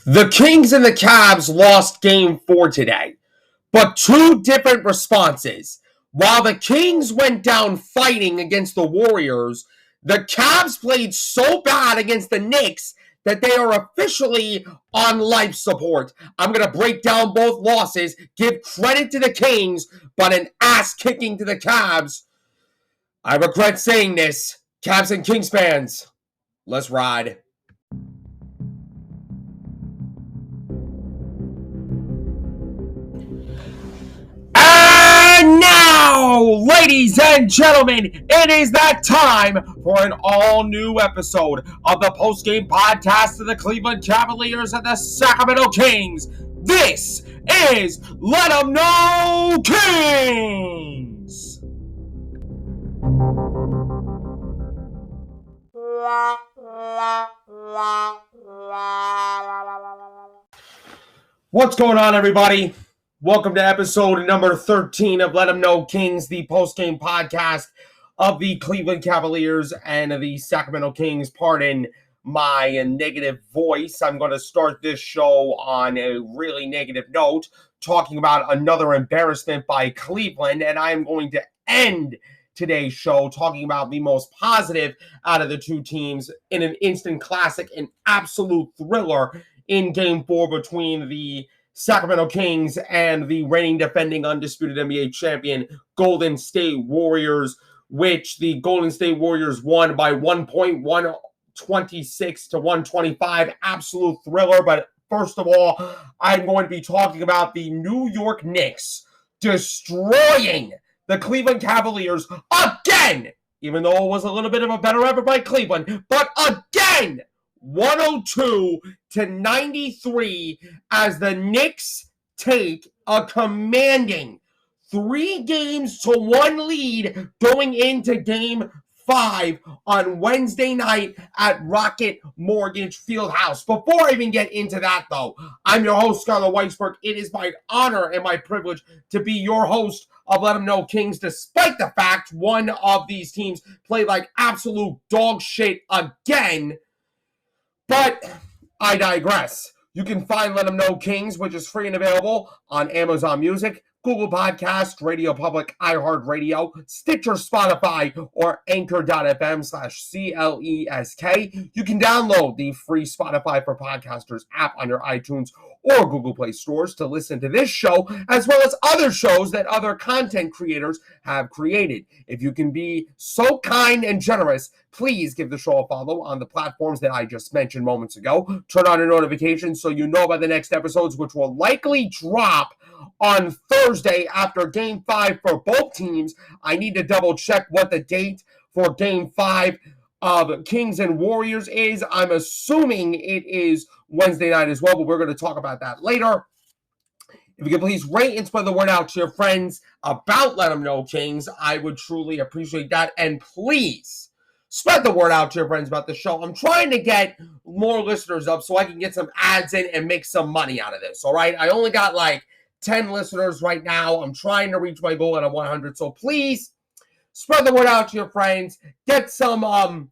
The Kings and the Cavs lost game 4 today, but two different responses. While the Kings went down fighting against the Warriors, the Cavs played so bad against the Knicks that they are officially on life support. I'm going to break down both losses, give credit to the Kings, but an ass kicking to the Cavs. I regret saying this. Cavs and Kings fans, let's ride. And now, ladies and gentlemen, it is that time for an all-new episode of the post-game podcast of the Cleveland Cavaliers and the Sacramento Kings. This is Let 'Em Know Kings! What's going on, everybody? Welcome to episode number 13 of Let 'Em Know Kings, the post-game podcast of the Cleveland Cavaliers and the Sacramento Kings. Pardon my negative voice. I'm going to start this show on a really negative note, talking about another embarrassment by Cleveland, and I'm going to end today's show talking about the most positive out of the two teams in an instant classic, an absolute thriller in Game 4 between the Sacramento Kings and the reigning defending undisputed NBA champion Golden State Warriors, which the Golden State Warriors won by 1 point, 126 to 125. Absolute thriller. But first of all, I'm going to be talking about the New York Knicks destroying the Cleveland Cavaliers again, even though it was a little bit of a better effort by Cleveland, but again, 102 to 93 as the Knicks take a commanding 3-1 lead going into Game 5 on Wednesday night at Rocket Mortgage Fieldhouse. Before I even get into that, though, I'm your host, Skylar Weisberg. It is my honor and my privilege to be your host of Let 'Em Know Kings, despite the fact one of these teams played like absolute dog shit again. But I digress. You can find Let 'Em Know Kings, which is free and available on Amazon Music, Google Podcast, Radio Public, iHeartRadio, Stitcher, Spotify, or anchor.fm/CLESK. You can download the free Spotify for Podcasters app on your iTunes or Google Play stores to listen to this show, as well as other shows that other content creators have created. If you can be so kind and generous, please give the show a follow on the platforms that I just mentioned moments ago. Turn on your notifications so you know about the next episodes, which will likely drop on Thursday after Game 5 for both teams. I need to double check what the date for Game 5 of Kings and Warriors is. I'm assuming it is Wednesday night as well, but we're going to talk about that later. If you could please rate and spread the word out to your friends about Let 'Em Know Kings, I would truly appreciate that. And please spread the word out to your friends about the show. I'm trying to get more listeners up so I can get some ads in and make some money out of this, all right? I only got like 10 listeners right now. I'm trying to reach my goal at 100, so please spread the word out to your friends. Get some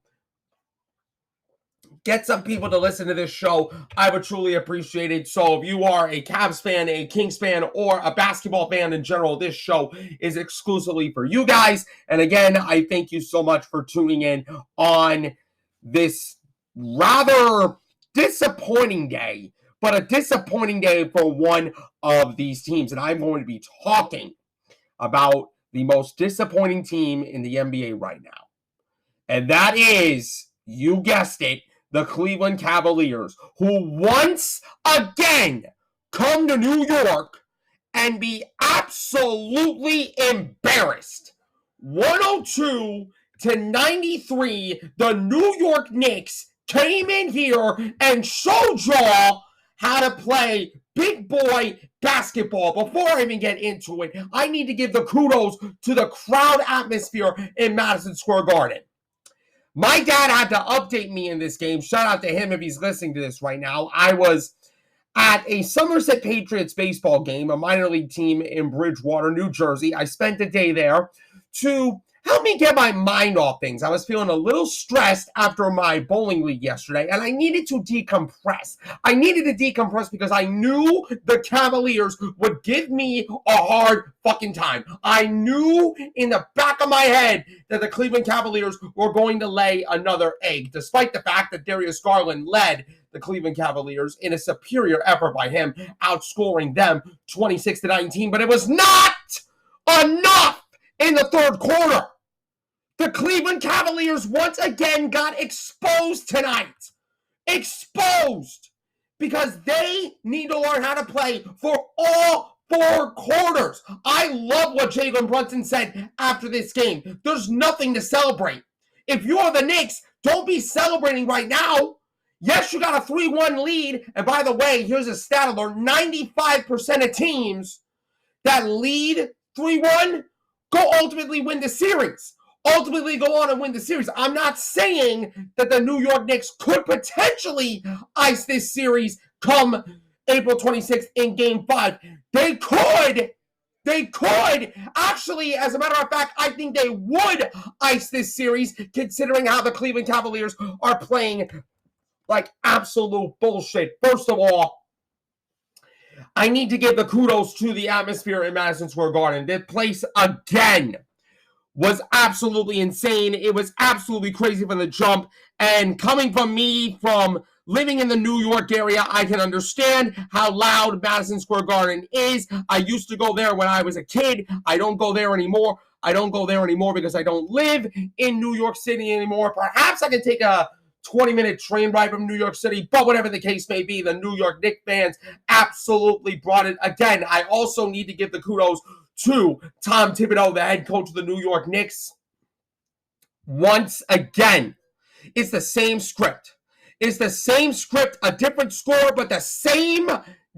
people to listen to this show. I would truly appreciate it. So if you are a Cavs fan, a Kings fan, or a basketball fan in general, this show is exclusively for you guys. And again, I thank you so much for tuning in on this rather disappointing day, but a disappointing day for one of these teams. And I'm going to be talking about the most disappointing team in the NBA right now. And that is, you guessed it, the Cleveland Cavaliers, who once again come to New York and be absolutely embarrassed. 102 to 93, the New York Knicks came in here and showed y'all how to play big boy basketball. Before I even get into it, I need to give the kudos to the crowd atmosphere in Madison Square Garden. My dad had to update me in this game. Shout out to him if he's listening to this right now. I was at a Somerset Patriots baseball game, a minor league team in Bridgewater, New Jersey. I spent a day there to help me get my mind off things. I was feeling a little stressed after my bowling league yesterday, and I needed to decompress. I needed to decompress because I knew the Cavaliers would give me a hard fucking time. I knew in the back of my head that the Cleveland Cavaliers were going to lay another egg, despite the fact that Darius Garland led the Cleveland Cavaliers in a superior effort by him, outscoring them 26-19, but it was not enough in the third quarter. The Cleveland Cavaliers once again got exposed tonight. Exposed. Because they need to learn how to play for all 4 quarters. I love what Jalen Brunson said after this game. There's nothing to celebrate. If you're the Knicks, don't be celebrating right now. Yes, you got a 3-1 lead. And by the way, here's a stat alert. 95% of teams that lead 3-1 go ultimately win the series. Ultimately go on and win the series. I'm not saying that the New York Knicks could potentially ice this series come April 26th in Game 5. They could. They could. Actually, as a matter of fact, I think they would ice this series considering how the Cleveland Cavaliers are playing like absolute bullshit. First of all, I need to give the kudos to the atmosphere in Madison Square Garden. This place, again, was absolutely insane. It was absolutely crazy from the jump. And coming from me, from living in the New York area, I can understand how loud Madison Square Garden is. I used to go there when I was a kid. I don't go there anymore. I don't go there anymore because I don't live in New York City anymore. Perhaps I can take a 20-minute train ride from New York City, but whatever the case may be, the New York Knicks fans absolutely brought it. Again, I also need to give the kudos to Tom Thibodeau, the head coach of the New York Knicks. Once again, it's the same script. It's the same script, a different score, but the same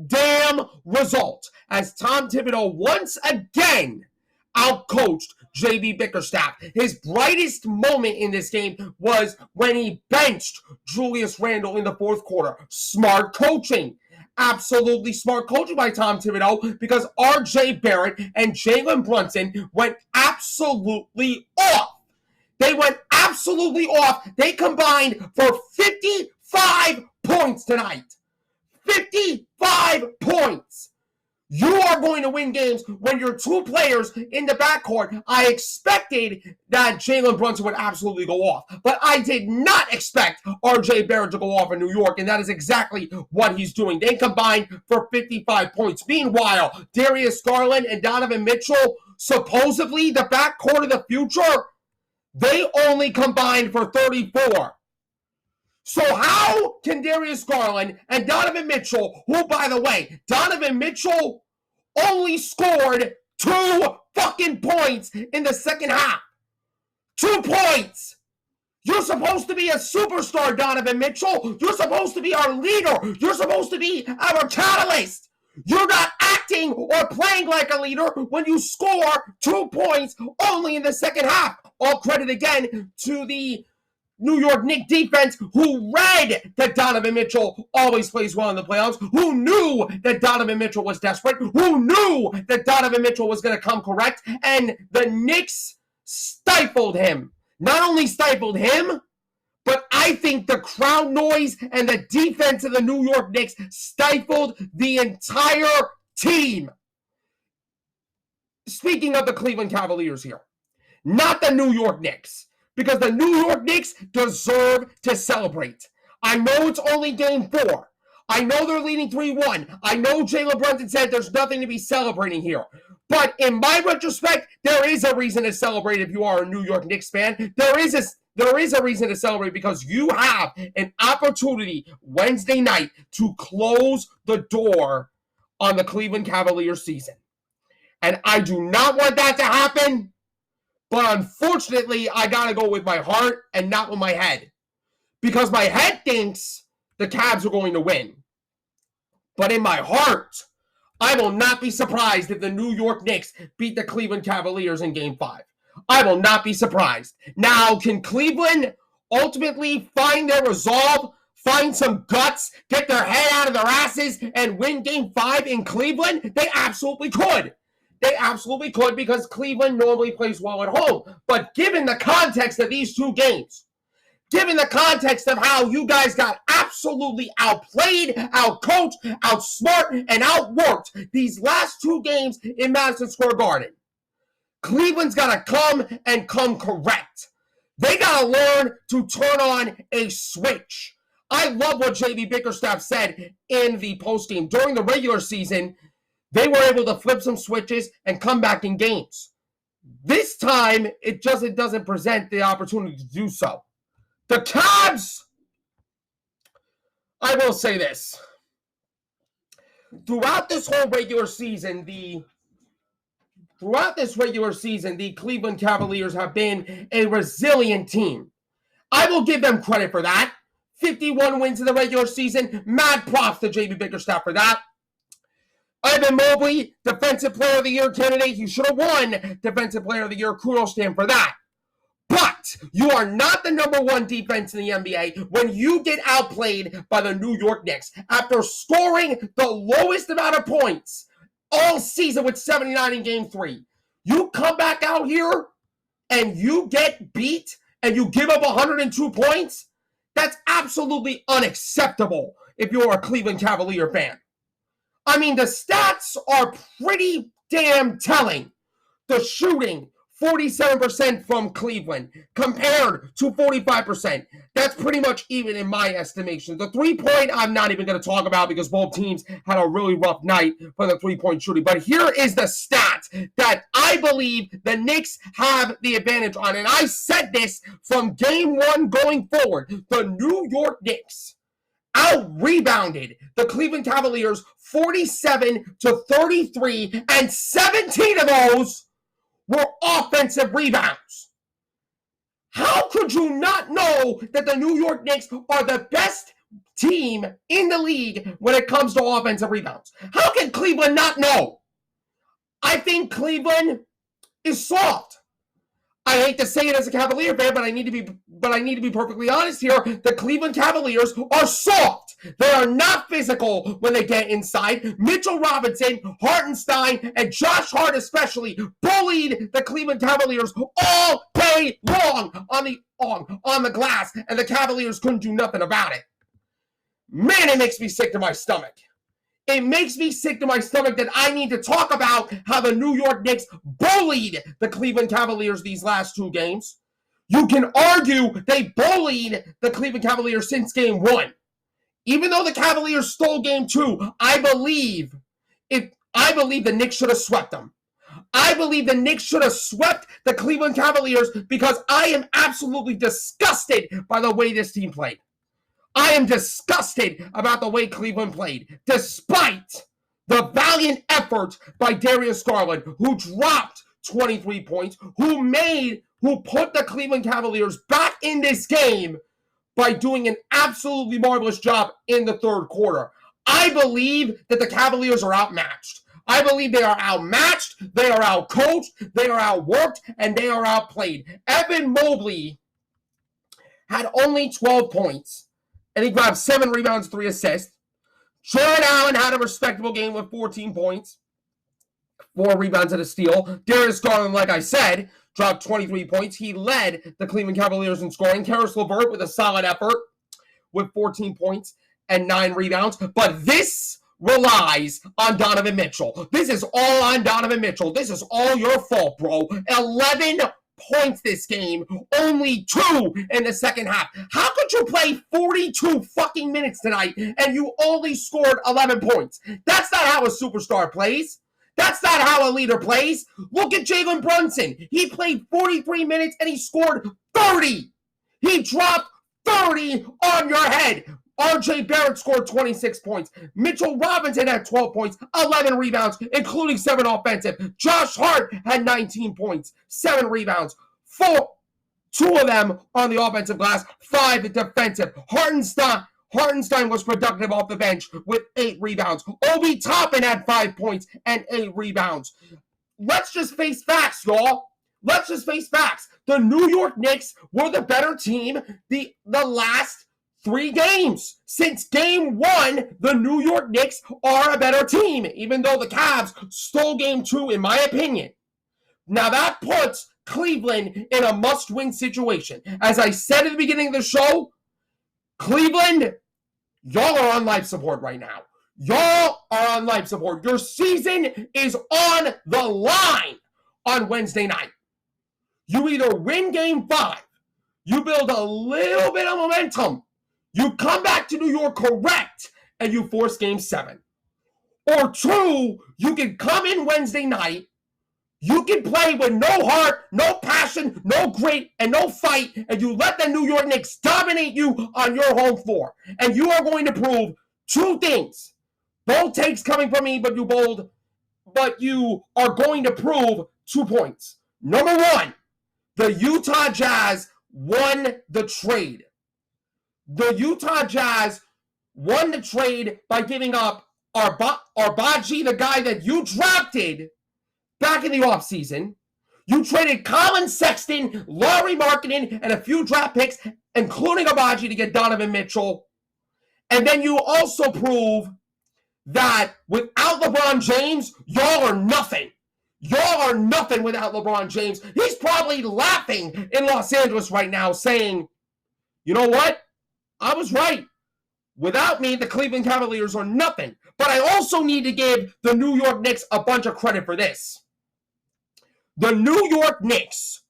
damn result. As Tom Thibodeau once again outcoached J.B. Bickerstaff. His brightest moment in this game was when he benched Julius Randle in the fourth quarter. Smart coaching. Absolutely smart coaching by Tom Thibodeau because R.J. Barrett and Jalen Brunson went absolutely off. They went absolutely off. They combined for 55 points tonight. 55 points. You are going to win games when your 2 players in the backcourt. I expected that Jalen Brunson would absolutely go off, but I did not expect R.J. Barrett to go off in New York, and that is exactly what he's doing. They combined for 55 points. Meanwhile, Darius Garland and Donovan Mitchell, supposedly the backcourt of the future, they only combined for 34. So how can Darius Garland and Donovan Mitchell, who, by the way, Donovan Mitchell only scored 2 fucking points in the second half. 2 points. You're supposed to be a superstar, Donovan Mitchell. You're supposed to be our leader. You're supposed to be our catalyst. You're not acting or playing like a leader when you score 2 points only in the second half. All credit again to the New York Knicks defense, who read that Donovan Mitchell always plays well in the playoffs, who knew that Donovan Mitchell was desperate, who knew that Donovan Mitchell was going to come correct, and the Knicks stifled him. Not only stifled him, but I think the crowd noise and the defense of the New York Knicks stifled the entire team. Speaking of the Cleveland Cavaliers here, not the New York Knicks. Because the New York Knicks deserve to celebrate. I know it's only Game 4. I know they're leading 3-1. I know Jalen Brunson said there's nothing to be celebrating here. But in my retrospect, there is a reason to celebrate if you are a New York Knicks fan. There is a reason to celebrate because you have an opportunity Wednesday night to close the door on the Cleveland Cavaliers season. And I do not want that to happen. But unfortunately, I got to go with my heart and not with my head. Because my head thinks the Cavs are going to win. But in my heart, I will not be surprised if the New York Knicks beat the Cleveland Cavaliers in Game 5. I will not be surprised. Now, can Cleveland ultimately find their resolve, find some guts, get their head out of their asses, and win Game 5 in Cleveland? They absolutely could. They absolutely could because Cleveland normally plays well at home. But given the context of these two games, given the context of how you guys got absolutely outplayed, outcoached, outsmart, and outworked these last two games in Madison Square Garden, Cleveland's got to come correct. They got to learn to turn on a switch. I love what J.B. Bickerstaff said in the postgame. During the regular season, they were able to flip some switches and come back in games. This time, it doesn't present the opportunity to do so. The Cavs, I will say this. Throughout this regular season, the Cleveland Cavaliers have been a resilient team. I will give them credit for that. 51 wins in the regular season. Mad props to J.B. Bickerstaff for that. Evan Mobley, Defensive Player of the Year candidate. He should have won Defensive Player of the Year. Kudos to him for that. But you are not the number one defense in the NBA when you get outplayed by the New York Knicks after scoring the lowest amount of points all season with 79 in Game 3. You come back out here and you get beat and you give up 102 points? That's absolutely unacceptable if you're a Cleveland Cavalier fan. I mean, the stats are pretty damn telling. The shooting, 47% from Cleveland compared to 45%. That's pretty much even in my estimation. The three-point, I'm not even going to talk about because both teams had a really rough night for the three-point shooting. But here is the stat that I believe the Knicks have the advantage on. And I said this from game one going forward. The New York Knicks out-rebounded the Cleveland Cavaliers 47-33, and 17 of those were offensive rebounds. How could you not know that the New York Knicks are the best team in the league when it comes to offensive rebounds? How can Cleveland not know? I think Cleveland is soft. I hate to say it as a Cavalier fan, but I need to be perfectly honest here. The Cleveland Cavaliers are soft. They are not physical when they get inside. Mitchell Robinson, Hartenstein, and Josh Hart especially bullied the Cleveland Cavaliers all day long on the glass, and the Cavaliers couldn't do nothing about it. Man, it makes me sick to my stomach. It makes me sick to my stomach that I need to talk about how the New York Knicks bullied the Cleveland Cavaliers these last two games. You can argue they bullied the Cleveland Cavaliers since game one. Even though the Cavaliers stole game two, I believe the Knicks should have swept them. I believe the Knicks should have swept the Cleveland Cavaliers because I am absolutely disgusted by the way this team played. I am disgusted about the way Cleveland played, despite the valiant effort by Darius Garland, who dropped 23 points, who put the Cleveland Cavaliers back in this game by doing an absolutely marvelous job in the third quarter. I believe that the Cavaliers are outmatched. I believe they are outmatched, they are outcoached, they are outworked, and they are outplayed. Evan Mobley had only 12 points. And he grabbed 7 rebounds, 3 assists. Jarrett Allen had a respectable game with 14 points, 4 rebounds and a steal. Darius Garland, like I said, dropped 23 points. He led the Cleveland Cavaliers in scoring. Karis LeVert with a solid effort with 14 points and 9 rebounds. But this relies on Donovan Mitchell. This is all on Donovan Mitchell. This is all your fault, bro. 11 points this game, only 2 in the second half. How could you play 42 fucking minutes tonight and you only scored 11 points? That's not how a superstar plays. That's not how a leader plays. Look at Jalen Brunson. He played 43 minutes and he scored 30. He dropped 30 on your head. R.J. Barrett scored 26 points. Mitchell Robinson had 12 points, 11 rebounds, including 7 offensive. Josh Hart had 19 points, 7 rebounds, 2 of them on the offensive glass, 5 defensive. Hartenstein was productive off the bench with 8 rebounds. Obi Toppin had 5 points and 8 rebounds. Let's just face facts, y'all. Let's just face facts. The New York Knicks were the better team the last 3 games. Since game 1, the New York Knicks are a better team, even though the Cavs stole game 2, in my opinion. Now that puts Cleveland in a must-win situation. As I said at the beginning of the show, Cleveland, y'all are on life support right now. Y'all are on life support. Your season is on the line on Wednesday night. You either win game 5, you build a little bit of momentum, you come back to New York correct, and you force game 7. Or 2, you can come in Wednesday night, you can play with no heart, no passion, no grit, and no fight, and you let the New York Knicks dominate you on your home floor. And you are going to prove 2 things. Bold takes coming from me, but you are going to prove 2 points. Number 1, the Utah Jazz won the trade. The Utah Jazz won the trade by giving up Arbaji, the guy that you drafted back in the offseason. You traded Colin Sexton, Laurie Markkinen, and a few draft picks, including Arbaji, to get Donovan Mitchell. And then you also prove that without LeBron James, y'all are nothing. Y'all are nothing without LeBron James. He's probably laughing in Los Angeles right now saying, you know what? I was right. Without me, the Cleveland Cavaliers are nothing. But I also need to give the New York Knicks a bunch of credit for this. The New York Knicks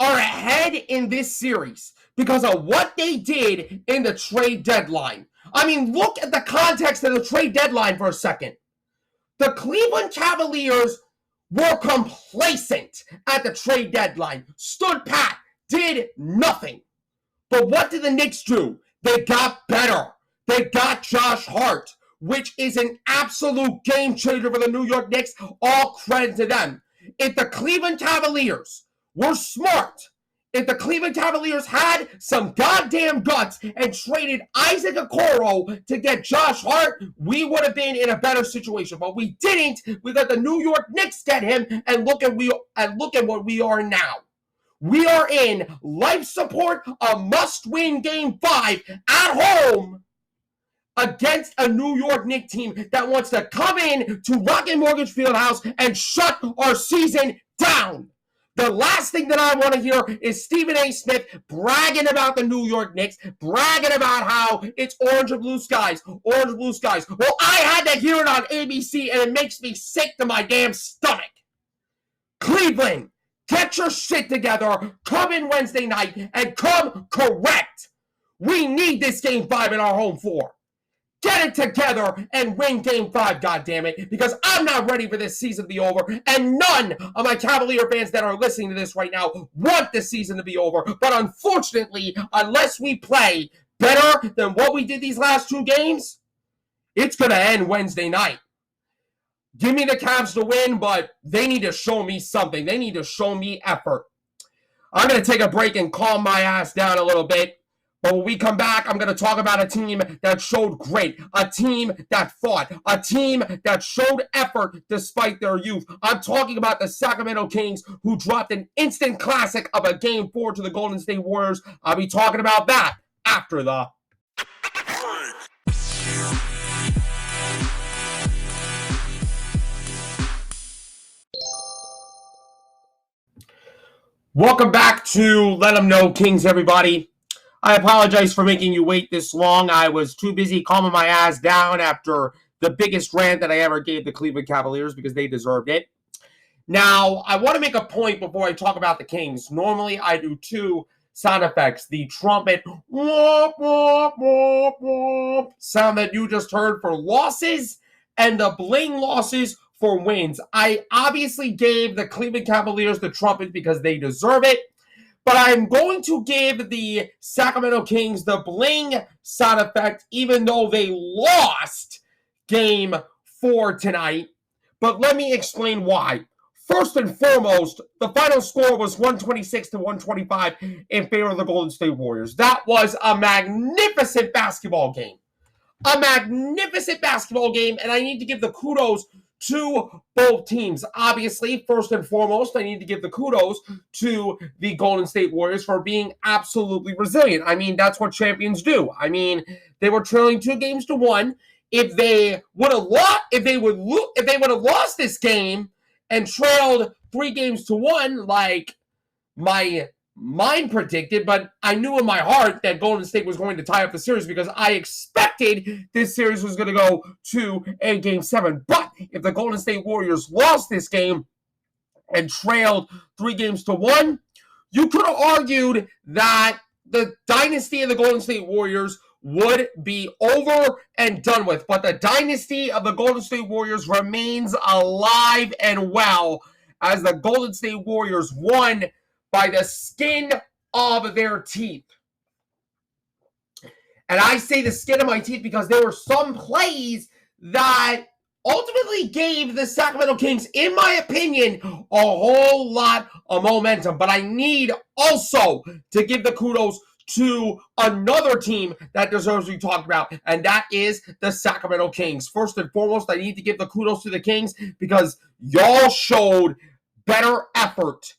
are ahead in this series because of what they did in the trade deadline. I mean, look at the context of the trade deadline for a second. The Cleveland Cavaliers were complacent at the trade deadline, stood pat, did nothing. But what did the Knicks do? They got better. They got Josh Hart, which is an absolute game changer for the New York Knicks. All credit to them. If the Cleveland Cavaliers were smart, if the Cleveland Cavaliers had some goddamn guts and traded Isaac Okoro to get Josh Hart, we would have been in a better situation. But we didn't. We let the New York Knicks get him, and look at what we are now. We are in life support, a must-win game 5 at home against a New York Knicks team that wants to come in to Rocket Mortgage Fieldhouse and shut our season down. The last thing that I want to hear is Stephen A. Smith bragging about the New York Knicks, bragging about how it's orange and blue skies, orange and blue skies. Well, I had to hear it on ABC, and it makes me sick to my damn stomach. Cleveland, get your shit together, come in Wednesday night, and come correct. We need this game 5 in our home floor. Get it together and win game 5, goddammit, because I'm not ready for this season to be over, and none of my Cavalier fans that are listening to this right now want this season to be over. But unfortunately, unless we play better than what we did these last 2 games, it's going to end Wednesday night. Give me the Cavs to win, but they need to show me something. They need to show me effort. I'm going to take a break and calm my ass down a little bit. But when we come back, I'm going to talk about a team that showed grit, a team that fought, a team that showed effort despite their youth. I'm talking about the Sacramento Kings, who dropped an instant classic of a Game 4 to the Golden State Warriors. I'll be talking about that after the... Welcome back to Let 'Em Know Kings, everybody. I apologize for making you wait this long. I was too busy calming my ass down after the biggest rant that I ever gave the Cleveland Cavaliers because they deserved it. Now, I want to make a point before I talk about the Kings. Normally, I do 2 sound effects. The trumpet whoop, whoop, whoop, whoop, sound that you just heard for losses, and the bling losses for wins. I obviously gave the Cleveland Cavaliers the trumpet because they deserve it. But I'm going to give the Sacramento Kings the bling sound effect, even though they lost Game 4 tonight. But let me explain why. First and foremost, the final score was 126-125 in favor of the Golden State Warriors. That was a magnificent basketball game. A magnificent basketball game, and I need to give the kudos to both teams. Obviously, first and foremost, I need to give the kudos to the Golden State Warriors for being absolutely resilient. I mean, that's what champions do. I mean, they were trailing 2-1. If they would have lost this game and trailed 3-1, like my mind predicted, but I knew in my heart that Golden State was going to tie up the series because I expected this series was going to go to a Game 7. But if the Golden State Warriors lost this game and trailed 3-1, you could have argued that the dynasty of the Golden State Warriors would be over and done with. But the dynasty of the Golden State Warriors remains alive and well as the Golden State Warriors won by the skin of their teeth. And I say the skin of my teeth because there were some plays that ultimately gave the Sacramento Kings, in my opinion, a whole lot of momentum. But I need also to give the kudos to another team that deserves to be talked about, and that is the Sacramento Kings. First and foremost, I need to give the kudos to the Kings because y'all showed better effort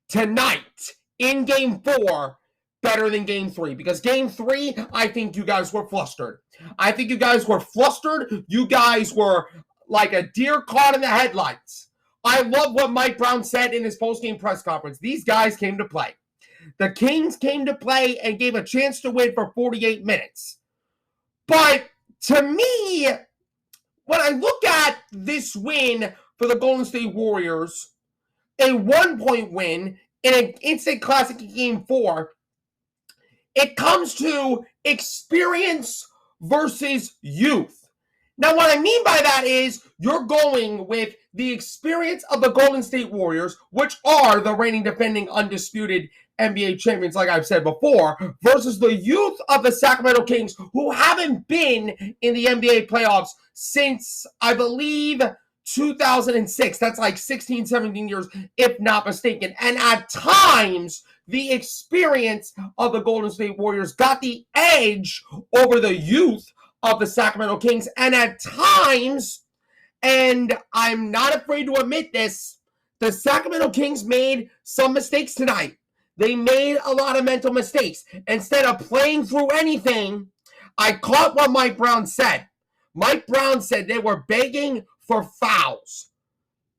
tonight in Game 4 better than Game 3. Because Game 3, I think you guys were flustered. You guys were like a deer caught in the headlights. I love what Mike Brown said in his post-game press conference. These guys came to play. The Kings came to play and gave a chance to win for 48 minutes. But to me, when I look at this win for the Golden State Warriors, a 1-point win in an instant classic in Game 4, it comes to experience versus youth. Now, what I mean by that is you're going with the experience of the Golden State Warriors, which are the reigning defending undisputed NBA champions, like I've said before, versus the youth of the Sacramento Kings, who haven't been in the NBA playoffs since, I believe, 2006. That's like 16, 17 years, if not mistaken. And at times, the experience of the Golden State Warriors got the edge over the youth of the Sacramento Kings. And at times, and I'm not afraid to admit this, the Sacramento Kings made some mistakes tonight. They made a lot of mental mistakes. Instead of playing through anything, I caught what Mike Brown said. Mike Brown said they were begging for fouls.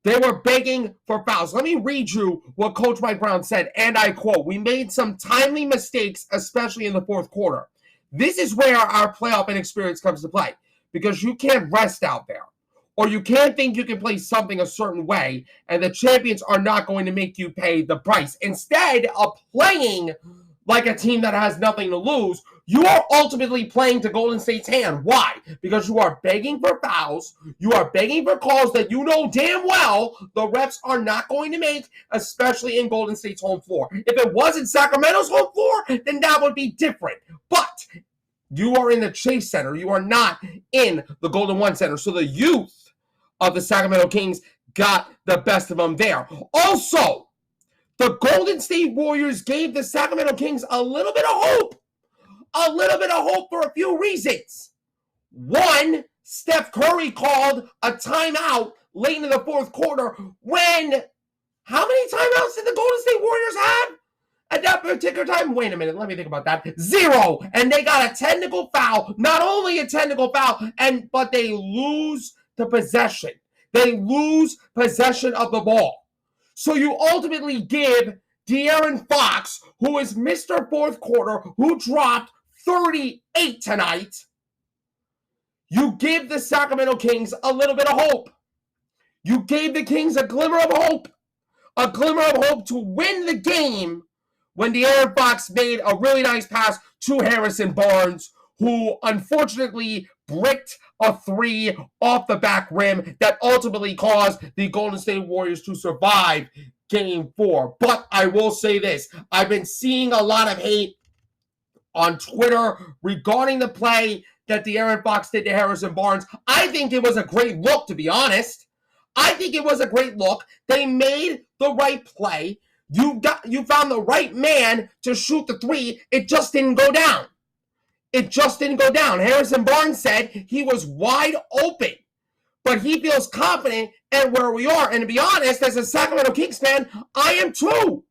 Let me read you what Coach Mike Brown said, and I quote, "We made some timely mistakes, especially in the fourth quarter. This is where our playoff inexperience comes to play, because you can't rest out there, or you can't think you can play something a certain way, and the champions are not going to make you pay the price. Instead of playing like a team that has nothing to lose, you are ultimately playing to Golden State's hand. Why? Because you are begging for fouls. You are begging for calls that you know damn well the refs are not going to make, especially in Golden State's home floor. If it wasn't Sacramento's home floor, then that would be different. But you are in the Chase Center. You are not in the Golden One Center. So the youth of the Sacramento Kings got the best of them there. Also, the Golden State Warriors gave the Sacramento Kings a little bit of hope. For a few reasons. One, Steph Curry called a timeout late in the fourth quarter when, how many timeouts did the Golden State Warriors have at that particular time? Wait a minute, let me think about that. 0. And they got a technical foul. Not only a technical foul, but they lose the possession. They lose possession of the ball. So you ultimately give De'Aaron Fox, who is Mr. Fourth Quarter, who dropped 38 tonight, you give the Sacramento Kings a little bit of hope. You gave the Kings a glimmer of hope to win the game when De'Aaron Fox made a really nice pass to Harrison Barnes, who unfortunately bricked a 3 off the back rim that ultimately caused the Golden State Warriors to survive Game 4. But I will say this. I've been seeing a lot of hate on Twitter regarding the play that De'Aaron Fox did to Harrison Barnes. I think it was a great look, to be honest. They made the right play. You found the right man to shoot the 3. It just didn't go down. Harrison Barnes said he was wide open. but he feels confident in where we are. And to be honest, as a Sacramento Kings fan, I am too.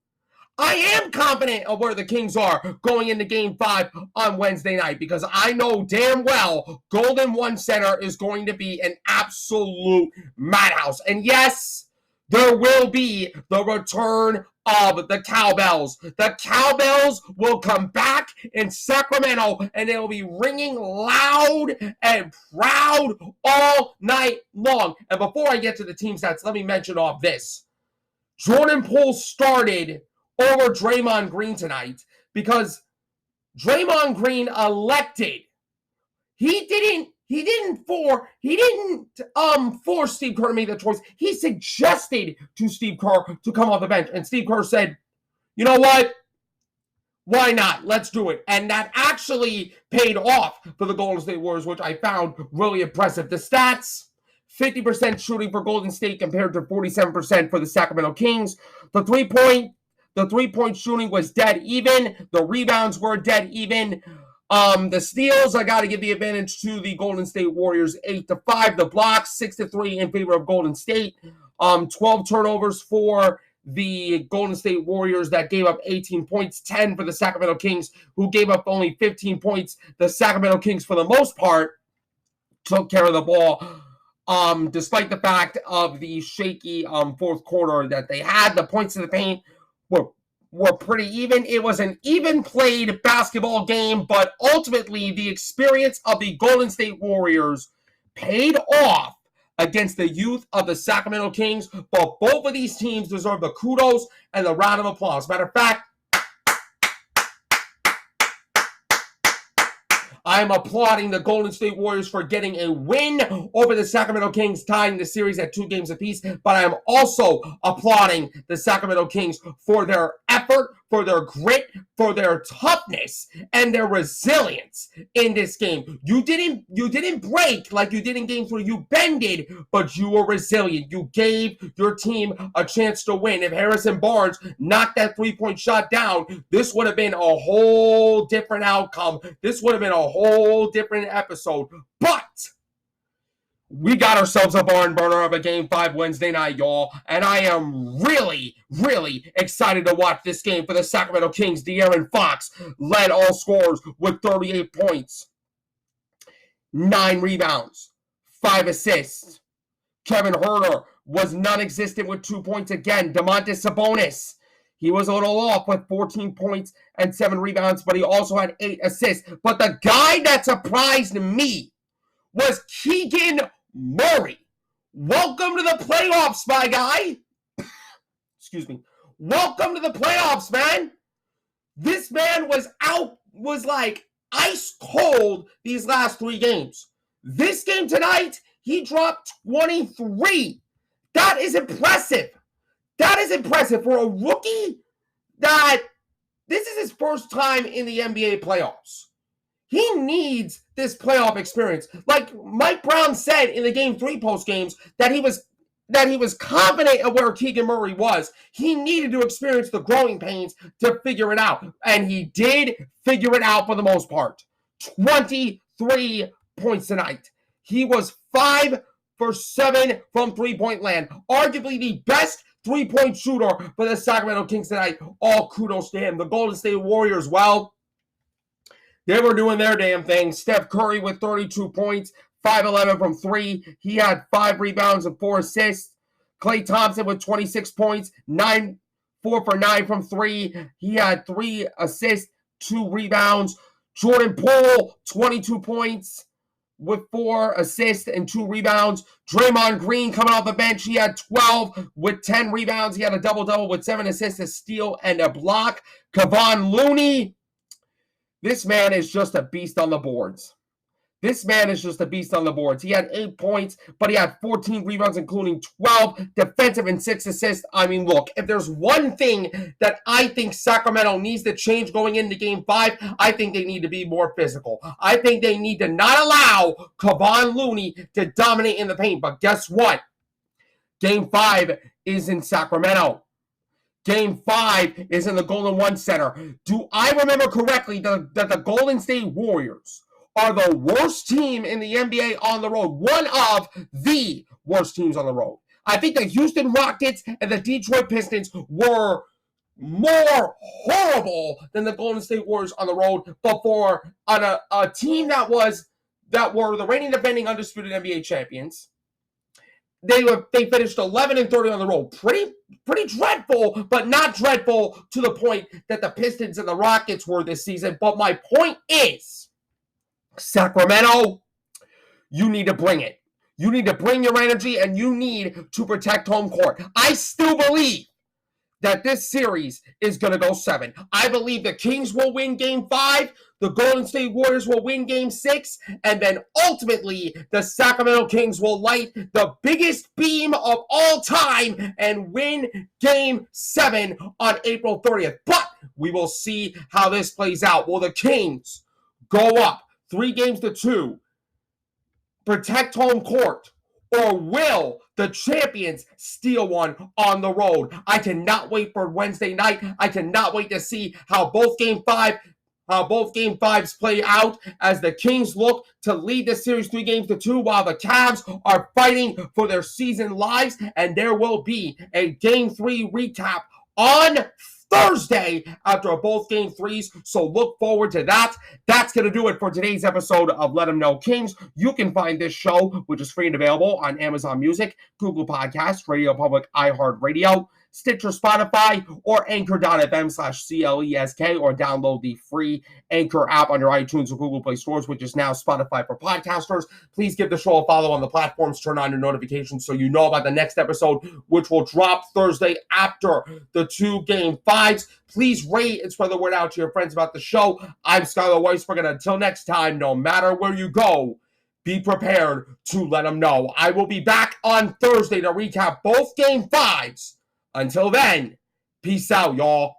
I am confident of where the Kings are going into Game 5 on Wednesday night because I know damn well Golden One Center is going to be an absolute madhouse. And yes, there will be the return of the Cowbells. The Cowbells will come back in Sacramento and they'll be ringing loud and proud all night long. And before I get to the team stats, let me mention off this. Jordan Poole started over Draymond Green tonight because Draymond Green elected. He didn't force Steve Kerr to make the choice. He suggested to Steve Kerr to come off the bench. And Steve Kerr said, you know what? Why not? Let's do it. And that actually paid off for the Golden State Warriors, which I found really impressive. The stats, 50% shooting for Golden State compared to 47% for the Sacramento Kings. The three-point shooting was dead even. The rebounds were dead even. The steals, I got to give the advantage to the Golden State Warriors, 8-5. The blocks, 6-3 in favor of Golden State. 12 turnovers for the Golden State Warriors that gave up 18 points, 10 for the Sacramento Kings, who gave up only 15 points. The Sacramento Kings, for the most part, took care of the ball. Despite the fact of the shaky fourth quarter that they had, the points in the paint were pretty even. It was an even played basketball game, but ultimately the experience of the Golden State Warriors paid off against the youth of the Sacramento Kings. But both of these teams deserve the kudos and the round of applause. Matter of fact, I am applauding the Golden State Warriors for getting a win over the Sacramento Kings, tying the series at 2 games apiece. But I am also applauding the Sacramento Kings for their effort, for their grit, for their toughness, and their resilience in this game. You didn't break like you did in Game 3. You bended, but you were resilient. You gave your team a chance to win. If Harrison Barnes knocked that three-point shot down, this would have been a whole different outcome. This would have been a whole different episode. But we got ourselves a barn burner of a Game 5 Wednesday night, y'all. And I am really, really excited to watch this game for the Sacramento Kings. De'Aaron Fox led all scorers with 38 points, 9 rebounds, 5 assists. Kevin Huerter was non-existent with 2 points again. Domantas Sabonis, he was a little off with 14 points and 7 rebounds, but he also had 8 assists. But the guy that surprised me was Keegan Murray. Welcome to the playoffs, my guy. Excuse me. Welcome to the playoffs, man. This man was like ice cold these last 3 games. This game tonight, he dropped 23. That is impressive. That is impressive for a rookie that this is his first time in the NBA playoffs. He needs this playoff experience. Like Mike Brown said in the Game 3 post games that he was confident of where Keegan Murray was. He needed to experience the growing pains to figure it out. And he did figure it out for the most part. 23 points tonight. He was 5 for 7 from three-point land. Arguably the best three-point shooter for the Sacramento Kings tonight. All kudos to him. The Golden State Warriors, well, they were doing their damn thing. Steph Curry with 32 points, 5-11 from 3. He had 5 rebounds and 4 assists. Klay Thompson with 26 points, 4 for 9 from 3. He had 3 assists, 2 rebounds. Jordan Poole, 22 points with 4 assists and 2 rebounds. Draymond Green coming off the bench. He had 12 with 10 rebounds. He had a double-double with 7 assists, a steal, and a block. Kevon Looney, this man is just a beast on the boards. This man is just a beast on the boards. He had 8 points, but he had 14 rebounds, including 12 defensive and 6 assists. I mean, look, if there's one thing that I think Sacramento needs to change going into Game 5, I think they need to be more physical. I think they need to not allow Kevon Looney to dominate in the paint. But guess what? Game 5 is in Sacramento. Game 5 is in the Golden One Center. Do I remember correctly that the Golden State Warriors are the worst team in the NBA on the road. One of the worst teams on the road. I think the Houston Rockets and the Detroit Pistons were more horrible than the Golden State Warriors on the road, but for a team that were the reigning defending undisputed NBA champions, they finished 11-30 on the road. Pretty dreadful, but not dreadful to the point that the Pistons and the Rockets were this season. But my point is, Sacramento, you need to bring it. You need to bring your energy, and you need to protect home court. I still believe that this series is going to go 7. I believe the Kings will win Game 5, the Golden State Warriors will win Game 6, and then ultimately the Sacramento Kings will light the biggest beam of all time and win Game 7 on April 30th. But we will see how this plays out. Will the Kings go up 3-2, protect home court, or will the champions steal one on the road? I cannot wait for Wednesday night. I cannot wait to see how both Game 5s play out as the Kings look to lead the series 3-2 while the Cavs are fighting for their season lives. And there will be a Game 3 recap on Thursday after both Game 3s, so look forward to that. That's going to do it for today's episode of Let 'Em Know Kings. You can find this show, which is free and available, on Amazon Music, Google Podcasts, Radio Public, iHeartRadio, Stitcher, Spotify, or anchor.fm/CLESK, or download the free Anchor app on your iTunes or Google Play stores, which is now Spotify for podcasters. Please give the show a follow on the platforms, turn on your notifications so you know about the next episode, which will drop Thursday after the 2 Game 5s. Please rate and spread the word out to your friends about the show. I'm Skylar Weisberg, and until next time, no matter where you go, be prepared to let them know. I will be back on Thursday to recap both Game 5s. Until then, peace out, y'all.